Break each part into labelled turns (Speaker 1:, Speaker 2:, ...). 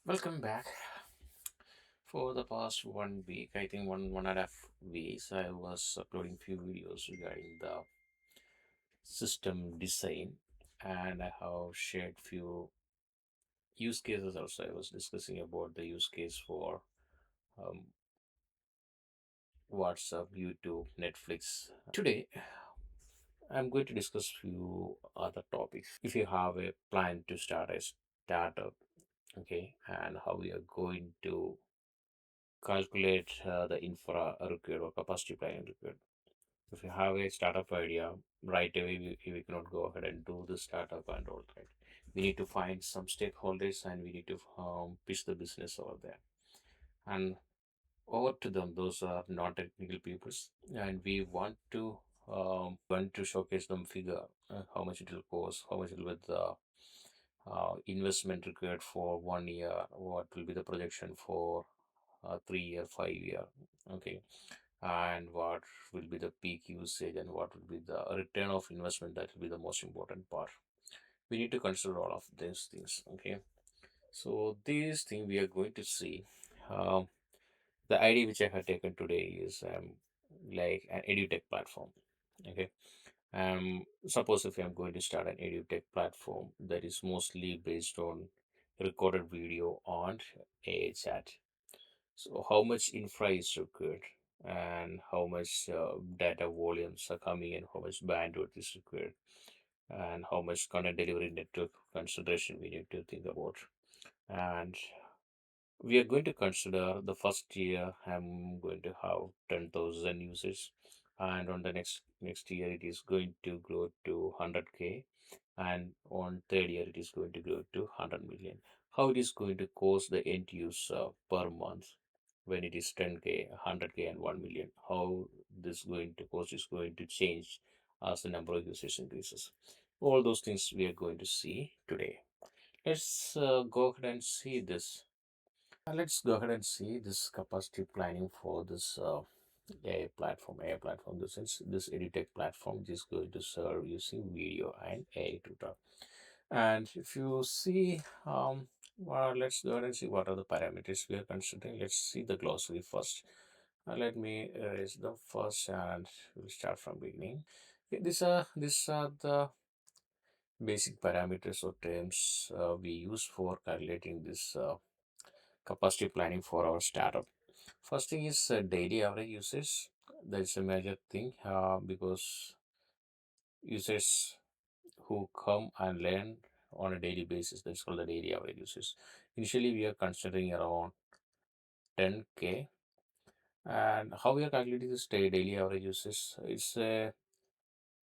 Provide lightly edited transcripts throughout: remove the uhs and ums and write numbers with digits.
Speaker 1: Welcome back. For the past 1 week, I think one and a half weeks, I was uploading few videos regarding the system design, and I have shared few use cases also. I was discussing about the use case for um, WhatsApp, YouTube, Netflix. Today, I'm going to discuss few other topics. If you have a plan to start a startup, okay, and how we are going to calculate the infra required or capacity planning required. If you have a startup idea, right away we cannot go ahead and do the startup and all, right? We need to find some stakeholders and we need to pitch the business over there. And over to them, those are non-technical peoples, and we want to showcase them figure how much it will cost, how much it will be the investment required for 1 year, what will be the projection for 3 year, 5 year, okay, and what will be the peak usage and what will be the return of investment. That will be the most important part. We need to consider all of these things, okay. So this thing we are going to see. The idea which I have taken today is like an edutech platform, okay. Suppose if I'm going to start an edutech platform that is mostly based on recorded video on a chat. So how much infra is required and how much data volumes are coming and how much bandwidth is required and how much content delivery network consideration we need to think about. And we are going to consider the first year I'm going to have 10,000 users, and on the next year it is going to grow to 100K, and on third year it is going to grow to 100 million. How it is going to cost the end user per month when it is 10K, 100K, and 1 million? How this going to cost is going to change as the number of users increases? All those things we are going to see today. Let's go ahead and see this. Let's go ahead and see this capacity planning for this AI platform. This edutech platform is going to serve using video and AI tutor. And if you see, well, let's go ahead and see what are the parameters we are considering. Let's see the glossary first. Let me erase the first and we'll start from beginning. Okay, these are the basic parameters or terms we use for calculating this capacity planning for our startup. First thing is daily average usage. That's a major thing because users who come and learn on a daily basis, that's called the daily average usage. Initially, we are considering around 10K. And how we are calculating this daily average usage? It's a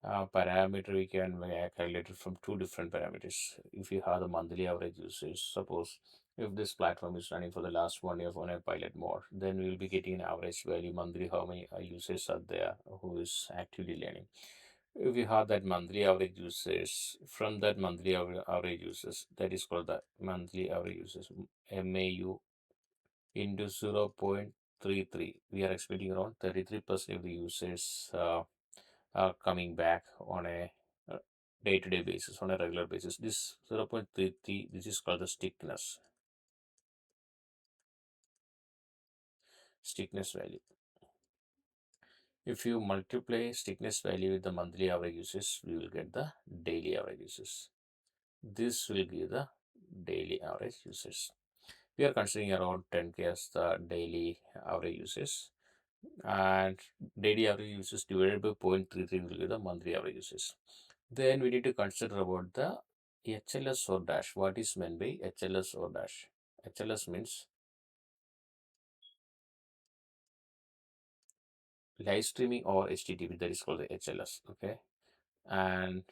Speaker 1: parameter we can calculate it from two different parameters. If you have the monthly average usage, suppose if this platform is running for the last 1 year on a pilot mode, then we will be getting an average value monthly, how many users are there who is actively learning. If you have that monthly average users, from that monthly average users, that is called the monthly average users, MAU into 0.33, we are expecting around 33% of the users are coming back on a day-to-day basis, on a regular basis. This 0.33, this is called the stickiness value. If you multiply stickiness value with the monthly average usage, we will get the daily average usage. This will give the daily average usage. We are considering around 10K as the daily average usage, and daily average usage divided by 0.33 will give the monthly average usage. Then we need to consider about the HLS or dash. What is meant by HLS or dash? HLS means live streaming or HTTP. That is called the HLS. Okay, and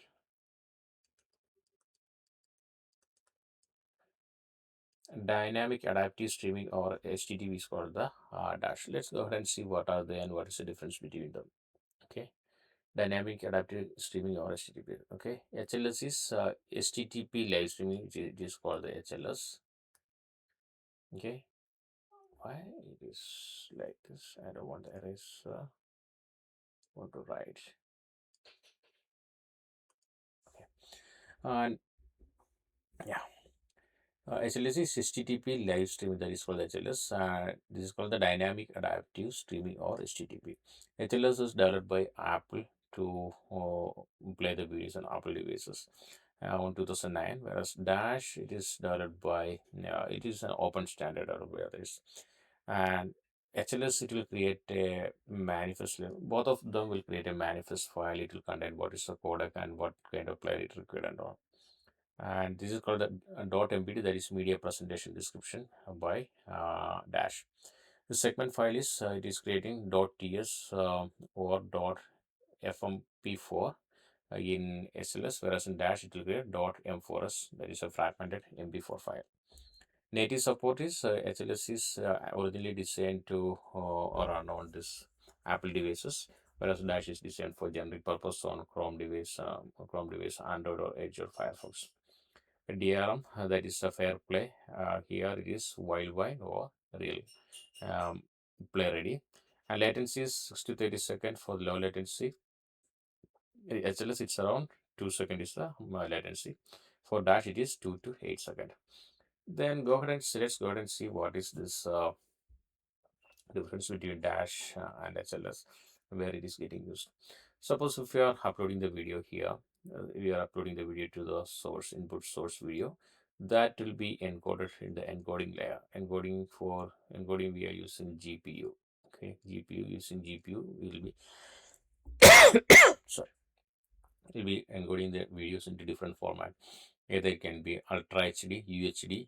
Speaker 1: dynamic adaptive streaming or HTTP is called the dash. Let's go ahead and see what are they and what is the difference between them. Okay, dynamic adaptive streaming or HTTP. Okay, HLS is HTTP live streaming, which it is called the HLS. Okay, why it is like this? I don't want to erase. Want to write. Okay, and yeah, HLS is HTTP live streaming, that is called HLS. This is called the Dynamic Adaptive Streaming, or HTTP. HLS is developed by Apple to play the videos on Apple devices on 2009, whereas Dash, it is developed by, it is an open standard developed by others. And HLS, it will create a manifest. Both of them will create a manifest file. It will contain what is the codec and what kind of player it required and all. And this is called the .mpt, that is media presentation description by Dash. The segment file is, it is creating .ts or .fmp4 in SLS, whereas in Dash it will create .m4s, that is a fragmented MP4 file. Native support is, HLS is originally designed to run on this Apple devices, whereas Dash is designed for generic purpose on Chrome device, Android or Edge or Firefox. DRM, that is a fair play. Here it is wild wide or real um, play ready. And latency is 6 to 30 seconds for low latency. HLS, it's around 2 seconds is the latency. For Dash it is 2 to 8 seconds. Then go ahead and let's go ahead and see what is this difference between Dash and HLS, where it is getting used. Suppose if you are uploading the video here, we are uploading the video to the source input source video, that will be encoded in the encoding layer. For encoding, we are using GPU. Okay, GPU, using GPU will be sorry, will be encoding the videos into different format. Either it can be Ultra HD, UHD.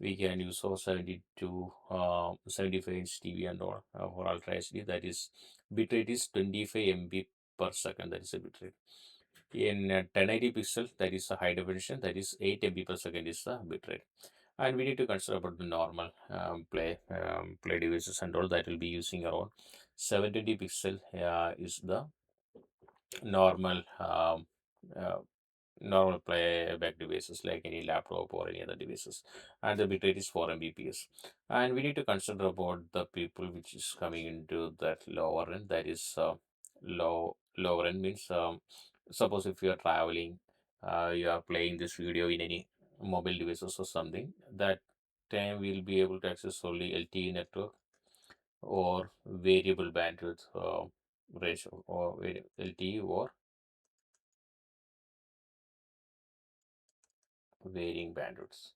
Speaker 1: We can use for 75 inch TV and all for Ultra HD. That is, bitrate is 25 MB per second. That is a bitrate. In 1080 pixel, that is a high definition. That is 8 MB per second is the bitrate. And we need to consider about the normal play devices and all, that will be using around 720 pixel is the normal uh, normal playback devices like any laptop or any other devices, and the bitrate is 4 Mbps. And we need to consider about the people which is coming into that lower end, that is lower end means, suppose if you are traveling, you are playing this video in any mobile devices or something, that time we'll be able to access only LTE network or variable bandwidth ratio, or LTE or varying bandwidths.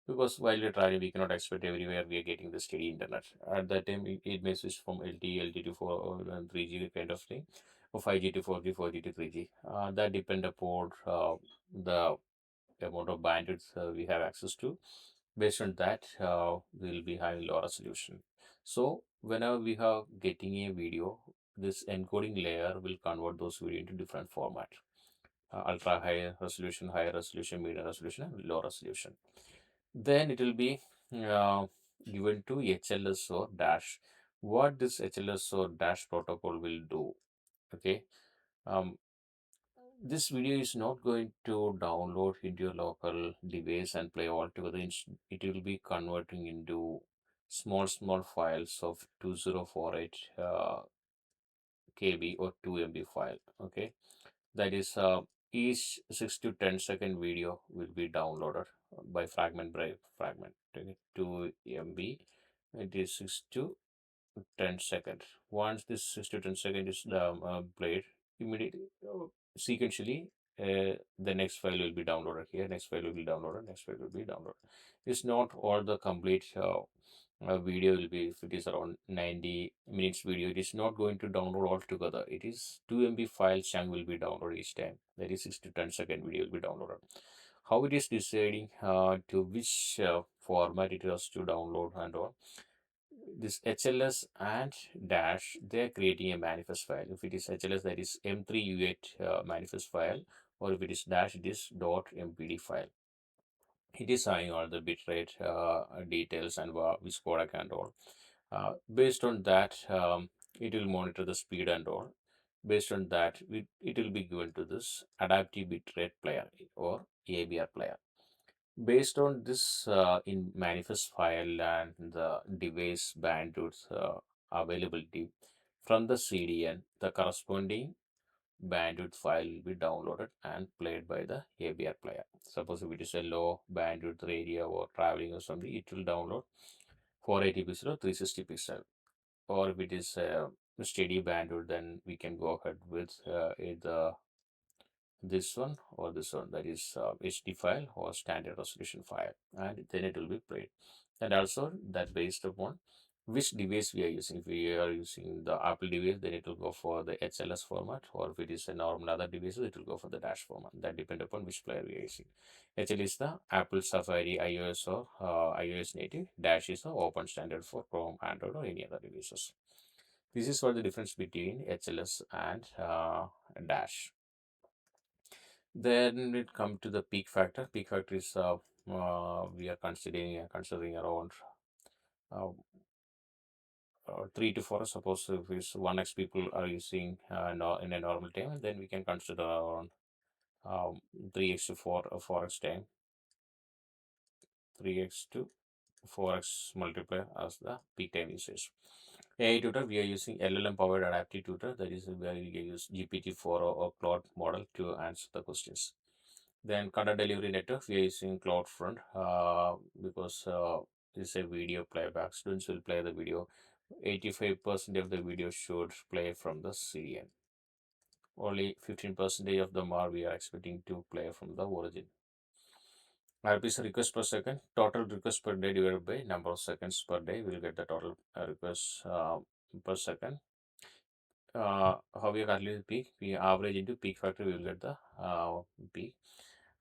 Speaker 1: Because while we're traveling, we cannot expect everywhere we are getting the steady internet. At that time, it may switch from LTE, LTE to 4 or 3G kind of thing, or 5G to 4G, 4G to 3G. That depend upon the amount of bandwidth we have access to. Based on that, we'll be having low resolution. So whenever we have getting a video, this encoding layer will convert those video into different format. Ultra high resolution, medium resolution, and low resolution. Then it will be uh, given to HLS or Dash. What this HLS or Dash protocol will do? Okay, um, this video is not going to download into your local device and play all together. It will be converting into small files of 2048 KB or 2 MB file. Okay, that is, each 6 to 10 second video will be downloaded by fragment, okay, 2 MB. It is 6 to 10 seconds. Once this 6 to 10 second is played, immediately, sequentially, the next file will be downloaded here, next file will be downloaded, next file will be downloaded. It's not all the complete video will be, if it is around 90 minutes video, it is not going to download all together. It is 2 MB file chunk will be downloaded each time. That is 6 to 10 second video will be downloaded. How it is deciding to which format it has to download and all, this HLS and Dash, they're creating a manifest file. If it is HLS, that is M3U8 manifest file, or if it is Dash, it is .mpd file. It is having all the bitrate details and which codec and all. Based on that, it will monitor the speed and all. Based on that, it will be given to this adaptive bitrate player or ABR player. Based on this in manifest file and the device bandwidth availability from the CDN, the corresponding bandwidth file will be downloaded and played by the ABR player. Suppose if it is a low bandwidth area or traveling or something, it will download 480 pixel or 360 pixel. Or if it is a steady bandwidth, then we can go ahead with either this one or this one, that is HD file or standard resolution file, and then it will be played. And also that based upon which device we are using. If we are using the Apple device, then it will go for the HLS format, or if it is a normal other device, it will go for the dash format. That depends upon which player we are using. HL is the Apple Safari iOS or iOS native. Dash is the open standard for Chrome, Android, or any other devices. This is what the difference between HLS and dash. Then it come to the peak factor. Peak factor is we are considering around uh, 3 to 4. Suppose if it's 1x people are using in a normal time, then we can consider around 3x to 4x time, 3x to 4x multiplier as the peak time usage. AI tutor, we are using LLM powered adaptive tutor, that is where we use GPT-4 or Claude model to answer the questions. Then content delivery network, we are using CloudFront because it's a video playback. Students will play the video. 85% of the video should play from the CDN. Only 15% of them are we are expecting to play from the origin. RPC request per second, total request per day divided by number of seconds per day, we'll get the total request per second. How we calculate peak? We average into peak factor, we will get the peak.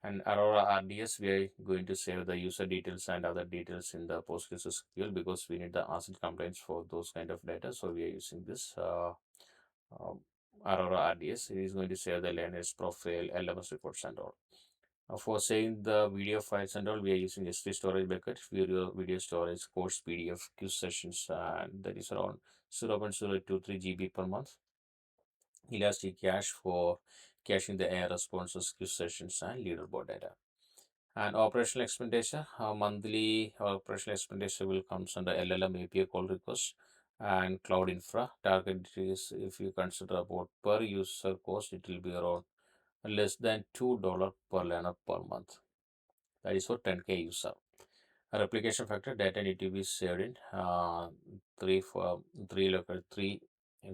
Speaker 1: And Aurora RDS, we are going to save the user details and other details in the PostgreSQL because we need the ACID compliance for those kind of data. So we are using this um, Aurora RDS. It is going to save the learner's profile, LMS reports and all. For saving the video files and all, we are using S3 storage bucket, video storage, course PDF, quiz sessions, and that is around 0.023 GB per month. Elastic Cache for caching the AI responses, quiz sessions, and leaderboard data. And operational expenditure, monthly operational expenditure will comes under LLM API call request and cloud infra. Target is, if you consider about per user cost, it will be around less than $2 per learner per month. That is for 10K user. A replication factor, data need to be saved in three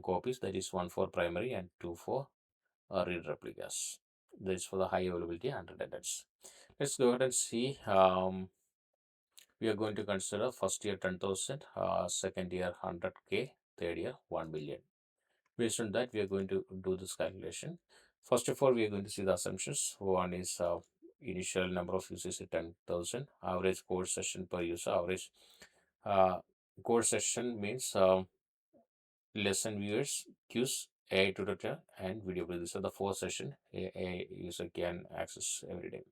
Speaker 1: copies. That is one for primary and two for read replicas. That is for the high availability and redundancy. Let's go ahead and see. We are going to consider first year 10,000, second year 100K, third year 1 million. Based on that, we are going to do this calculation. First of all, we are going to see the assumptions. One is initial number of users is 10,000. Average course session per user. Average course session means lesson viewers, cues, AI tutor, and video. These are the 4 sessions a user can access every day.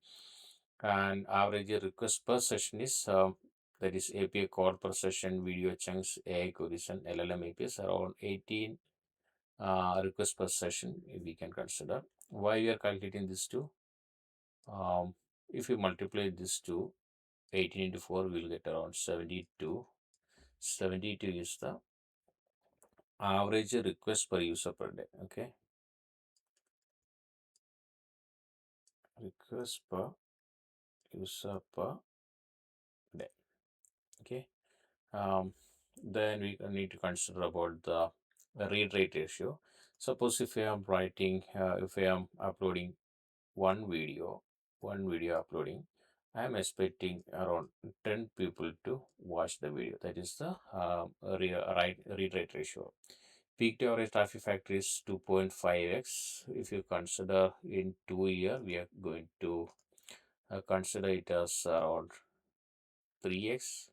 Speaker 1: And average request per session is that is API call per session, video chunks, AI queries, and LLM APIs around 18 requests per session we can consider. Why we are calculating this two? If you multiply this two, 18 into 4, we'll get around 72. 72 is the average request per user per day. Okay, request per user per day. Okay, then we need to consider about the read rate ratio. Suppose if I am writing, if I am uploading one video uploading, I am expecting around 10 people to watch the video. That is the read rate ratio. Peak to average traffic factor is 2.5x. If you consider in 2 years, we are going to consider it as around 3x.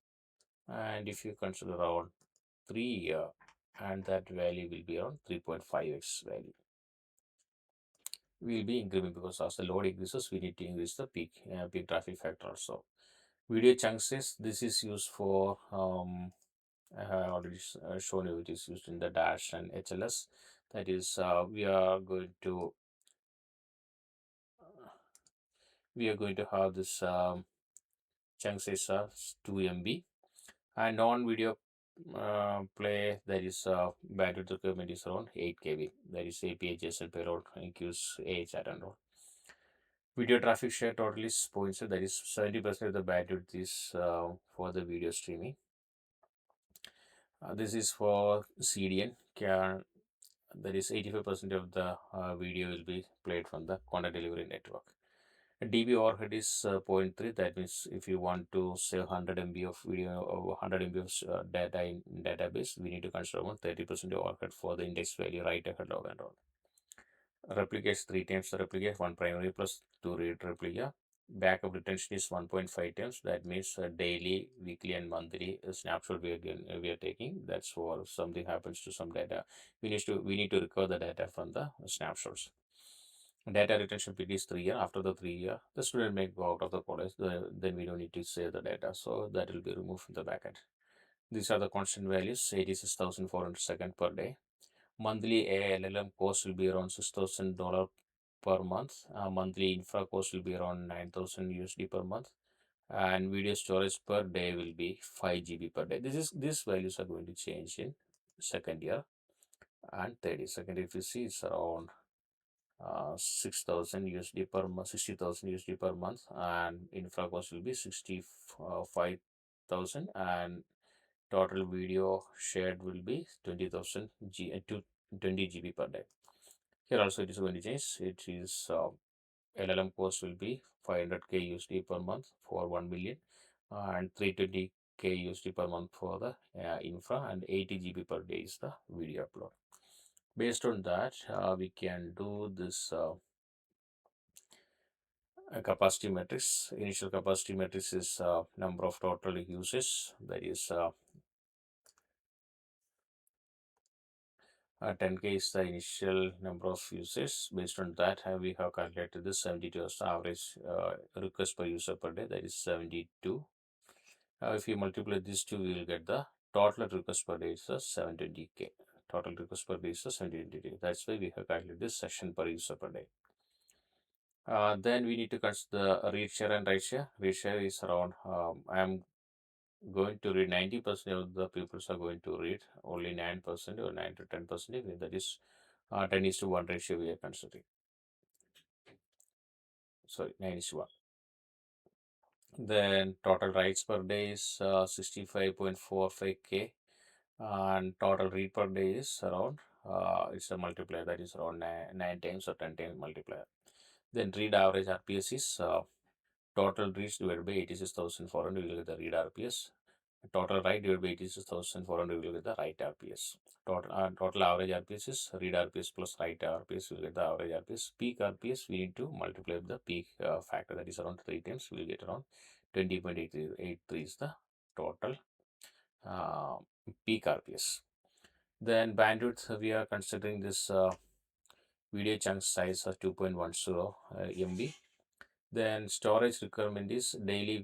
Speaker 1: And if you consider around 3 years, and that value will be around 3.5x value. Will be increasing because as the load increases, we need to increase the peak traffic factor also. Video chunks is this is used for I have already shown you it is used in the dash and HLS. That is we are going to have this chunk size of 2 MB and non-video play, there is bandwidth requirement is around 8 KB. That is API JSON payload includes AHR and all. Video traffic share total is 0.6, that is 70% of the bandwidth is for the video streaming. This is for CDN. That is 85% of the video will be played from the content delivery network. DB overhead is zero point 0.3. That means if you want to save 100 MB of video or 100 MB of data in database, we need to consider about 30% overhead for the index value, write ahead log and all. Replicates 3 times the replicate, one primary plus 2 read replica. Backup retention is 1.5 times. That means daily, weekly, and monthly snapshot we are taking. That's for something happens to some data. We need to recover the data from the snapshots. Data retention period is 3 years. After the 3 year, the student may go out of the college. Then we don't need to save the data. So that will be removed from the backend. These are the constant values. 86,400 second per day. Monthly LLM cost will be around $6,000 per month. Monthly infra cost will be around 9,000 USD per month. And video storage per day will be 5 GB per day. These values are going to change in second year and third year. Second year, if you see, it's around 6,000 USD per month, 60,000 USD per month, and infra cost will be 65,000, and total video shared will be 20,000 to 20 GB per day. Here also it is going to change. It is LLM cost will be 500K USD per month for 1 million, and 320K USD per month for the infra, and 80 GB per day is the video upload. Based on that, we can do this capacity matrix. Initial capacity matrix is number of total users, that is 10K is the initial number of users. Based on that, we have calculated this 72 as the average request per user per day, that is 72. If you multiply these two, we will get the total request per day is 720K. Total request per day is 720K. That's why we have calculated this session per user per day. Then we need to consider the read share and write share. Read share is around, I am going to read 90% of the people are going to read, only 9% or 9 to 10%. That is 10:1 ratio we are considering. Sorry, 9:1. Then total writes per day is 65.45K, and total read per day is around, it's a multiplier, that is around 9 times or 10 times multiplier. Then read average RPS is total reads divided by 86,400, we will get the read RPS. Total write divided by 86,400, we will get the write RPS. Total average RPS is read RPS plus write RPS, we will get the average RPS. Peak RPS, we need to multiply with the peak factor, that is around 3 times, we will get around 20.83 is the total peak RPS. Then bandwidth, we are considering this video chunk size of 2.10 MB. Then storage requirement is daily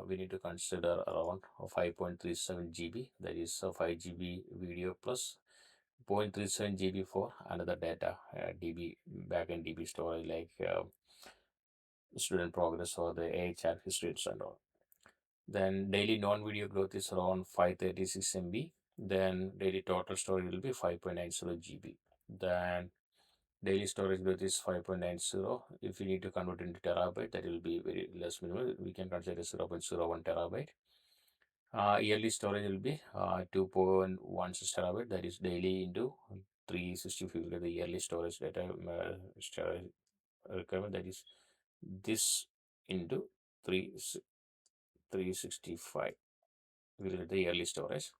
Speaker 1: we need to consider around 5.37 GB, that is 5 GB video plus 0.37 GB for another data, DB backend DB storage like student progress or the AHR history and all. Then daily non-video growth is around 536 MB. Then daily total storage will be 5.90 GB. Then daily storage growth is 5.90. If you need to convert into terabyte, that will be very less minimal. We can consider 0.01 terabyte. Yearly storage will be 2.16 terabyte. That is daily into 365. The yearly storage data storage requirement, that is this into 365. We will get the yearly storage.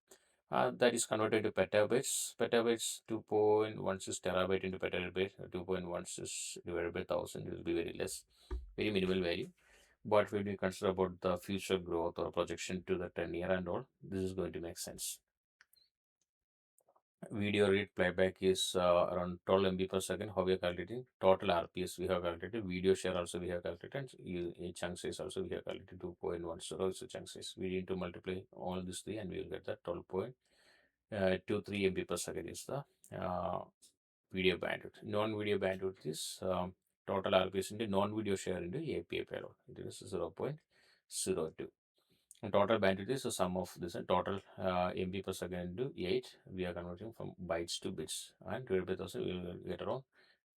Speaker 1: That is converted to petabytes. Petabytes 2.16 terabyte into petabyte, 2.16 divided by 1000 will be very less, very minimal value. But when we consider about the future growth or projection to the 10 year and all, this is going to make sense. Video read playback is around 12 MB per second. How we are calculating? Total RPS we have calculated. Video share also we have calculated. Chunk size also we have calculated. 2.10 is the chunk size. We need to multiply all these three and we will get that 12.23 MB per second is the video bandwidth. Non-video bandwidth is total RPS into non-video share into API payload. It is 0.02. And total bandwidth is the sum of this and total MB per second into 8. We are converting from bytes to bits, and divided by 1000 we will get around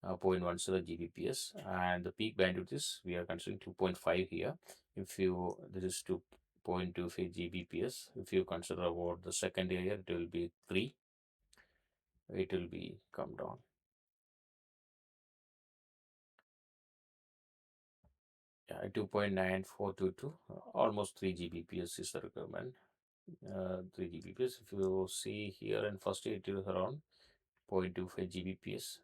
Speaker 1: 0.10 Gbps, and the peak bandwidth is we are considering 2.5 here. If you this is 2.25 Gbps. If you consider about the second layer, it will be 3. It will be come down. Yeah, 2.9422, almost 3 Gbps is the requirement. 3 Gbps. If you see here in first year, it is around 0.25 Gbps.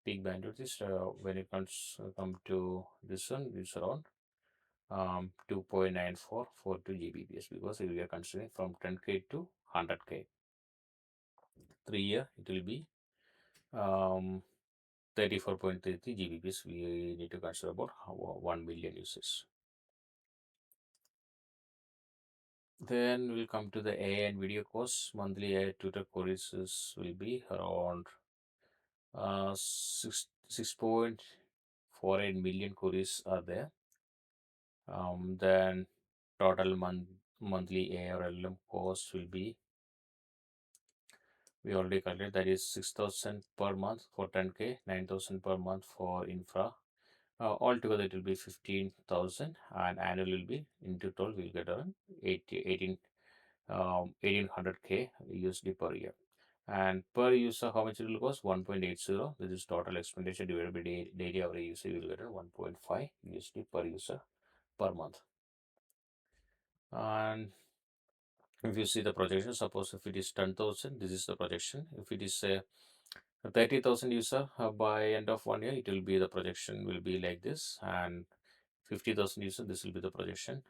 Speaker 1: Peak bandwidth is when it comes come to this one, it's around 2.9442 Gbps, because we are considering from 10K to 100K. 3 year, it will be 34.33 Gbps. We need to consider about 1 million users. Then we'll come to the AI and video course. Monthly AI tutor courses will be around 6.48 million queries are there. Then total monthly ARLM cost will be, we already calculated, that is 6,000 per month for 10K, 9,000 per month for infra. Altogether it will be 15,000, and annual will be into 12 we'll get around 1800K USD per year. And per user, how much it will cost? 1.80. This is total expenditure divided by daily average user. You will get 1.5 USD per user per month. And if you see the projection, suppose if it is 10,000, this is the projection. If it is 30,000 user by end of 1 year, it will be the projection will be like this. And 50,000 user, this will be the projection.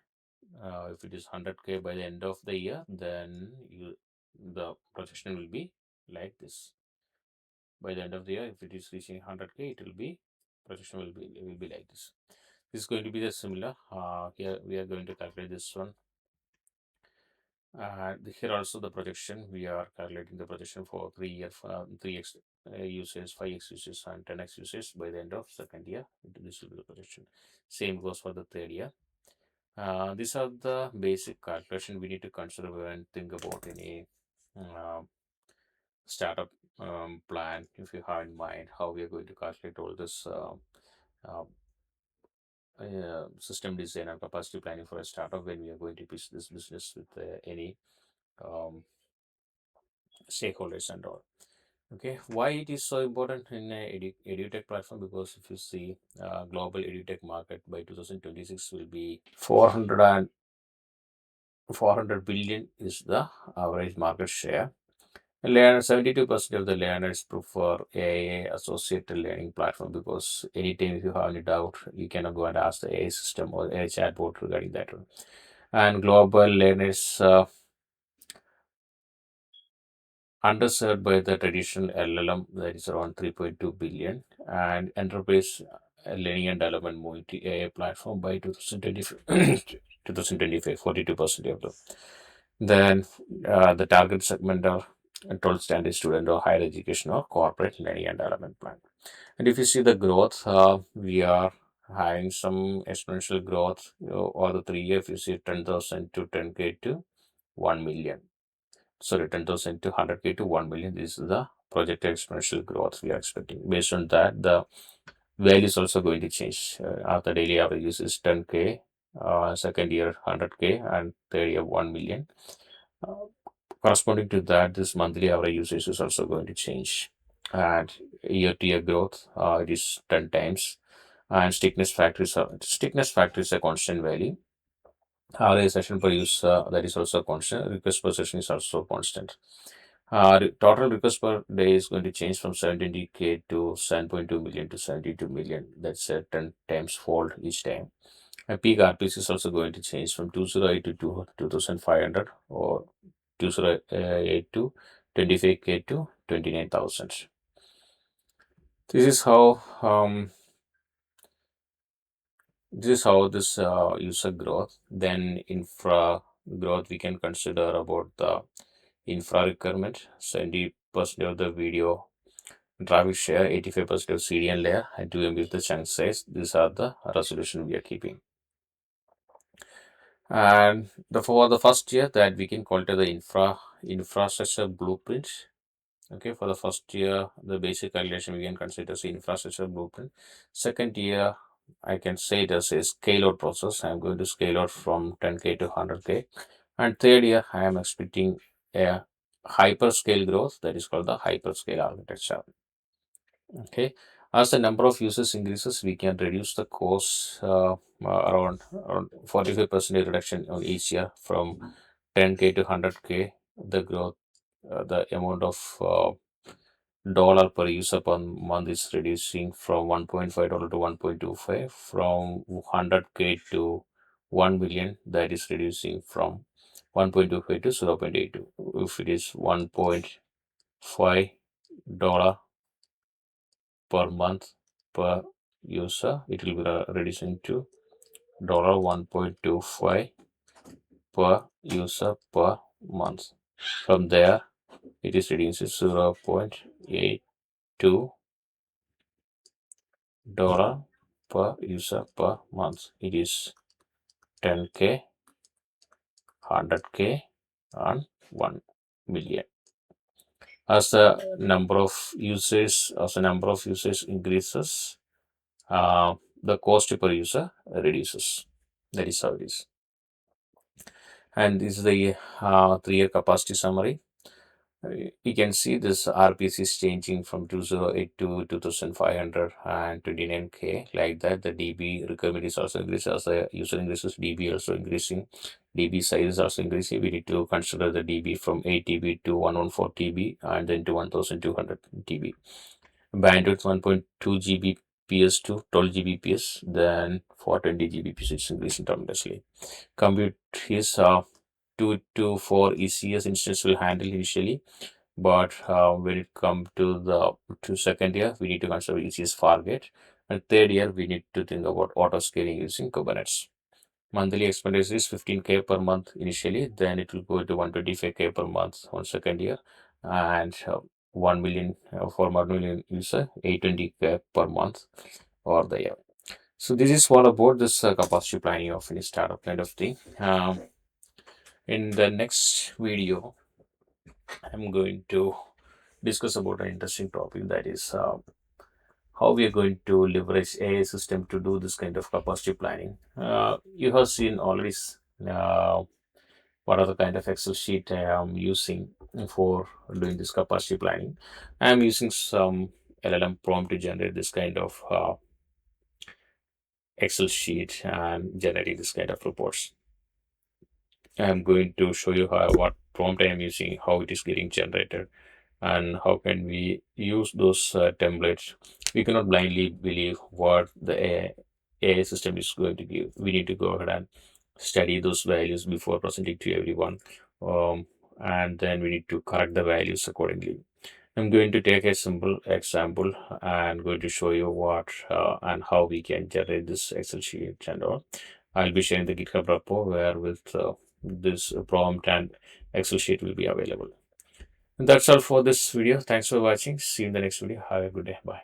Speaker 1: If it is 100K by the end of the year, then the projection will be like this. By the end of the year, if it is reaching 100K, it will be projection will be like this. This is going to be the similar. Here we are going to calculate this one. Here also the projection, we are calculating the projection for 3 year, 3x usage, 5x usage, and 10x usage by the end of second year. This will be the projection. Same goes for the third year. These are the basic calculation we need to consider when think about any uh, startup plan. If you have in mind how we are going to calculate all this uh, system design and capacity planning for a startup when we are going to pitch this business with any um, stakeholders and all. Okay, why it is so important in a edutech platform? Because if you see global edutech market by 2026 will be 400 billion is the average market share. Learner 72% of the learners prefer a associated learning platform, because anytime if you have any doubt, you cannot go and ask the AI system or a chatbot regarding that one. And global learners underserved by the traditional LLM, that is around 3.2 billion, and enterprise learning and development moving to AI platform by 2025, 2025 42% of them. Then the target segment are 12th standard student or higher education or corporate learning and development plan. And if you see the growth, we are having some exponential growth over the 3 years. If you see 10,000 to 10K to 1 million. Sorry, 10,000 to 100K to 1 million. This is the projected exponential growth we are expecting. Based on that, the value is also going to change. After daily average use is 10K, second year 100K, and third year 1 million. Corresponding to that, this monthly average usage is also going to change. And year to year growth, it is 10 times. And stickiness factor is a constant value. Average session per use, that is also constant. Request per session is also constant. Total request per day is going to change from 70K to 7.2 million to 72 million. That's a 10 times fold each time. And peak RPC is also going to change from 208 to 2,500, or 208 to 25K to 29,000. This is how this user growth. Then infra growth, we can consider about the infra requirement. 70% of the video traffic share, 85% of CDN layer, and 2 MB of the chunk size. These are the resolution we are keeping. And for the first year that we can call it the infrastructure blueprint. Okay, for the first year, the basic calculation we can consider as infrastructure blueprint. Second year, I can say it as a scale out process. I'm going to scale out from 10K to 100K. And third year, I am expecting a hyperscale growth that is called the hyperscale architecture. Okay, as the number of users increases, we can reduce the cost around 45% reduction on each year from 10K to 100K. The growth, the amount of dollar per user per month is reducing from $1.5 to 1.25, from 100K to 1 million, that is reducing from 1.25 to 0.82. If it is $1.5 per month per user, it will be reducing to $1.25 per user per month. From there, it is reducing to 0.82 dollar per user per month. It is 10K, 100K, and 1 million. As the number of users increases, the cost per user reduces. That is how it is. And this is the 3-year capacity summary. You can see this RPC is changing from 208 to 2500 and 29K, like that. The DB requirement is also increasing. As the user increases, DB also increasing. DB size is also increasing. We need to consider the DB from 8 TB to 114 TB and then to 1200 TB. Bandwidth 1.2 Gbps to 12 Gbps, then 420 Gbps is increasing tremendously. Compute is 2 to 4 ECS instance will handle initially, but when it comes to the second year, we need to consider ECS Fargate, and third year we need to think about auto scaling using Kubernetes. Monthly expenditure is 15K per month initially, then it will go to 125K per month on second year, and 1 million for 1 million user, 820K per month or the year. So this is what about this capacity planning of any startup kind of thing. In the next video, I'm going to discuss about an interesting topic, that is how we are going to leverage AI system to do this kind of capacity planning. You have seen already what are the kind of Excel sheet I am using for doing this capacity planning. I am using some LLM prompt to generate this kind of Excel sheet and generating this kind of reports. I'm going to show you what prompt I am using, how it is getting generated, and how can we use those templates. We cannot blindly believe what the AI system is going to give. We need to go ahead and study those values before presenting to everyone, and then we need to correct the values accordingly. I'm going to take a simple example and going to show you what and how we can generate this Excel sheet and all. I'll be sharing the GitHub repo where with this prompt and Excel sheet will be available. And that's all for this video. Thanks for watching. See you in the next video. Have a good day. Bye.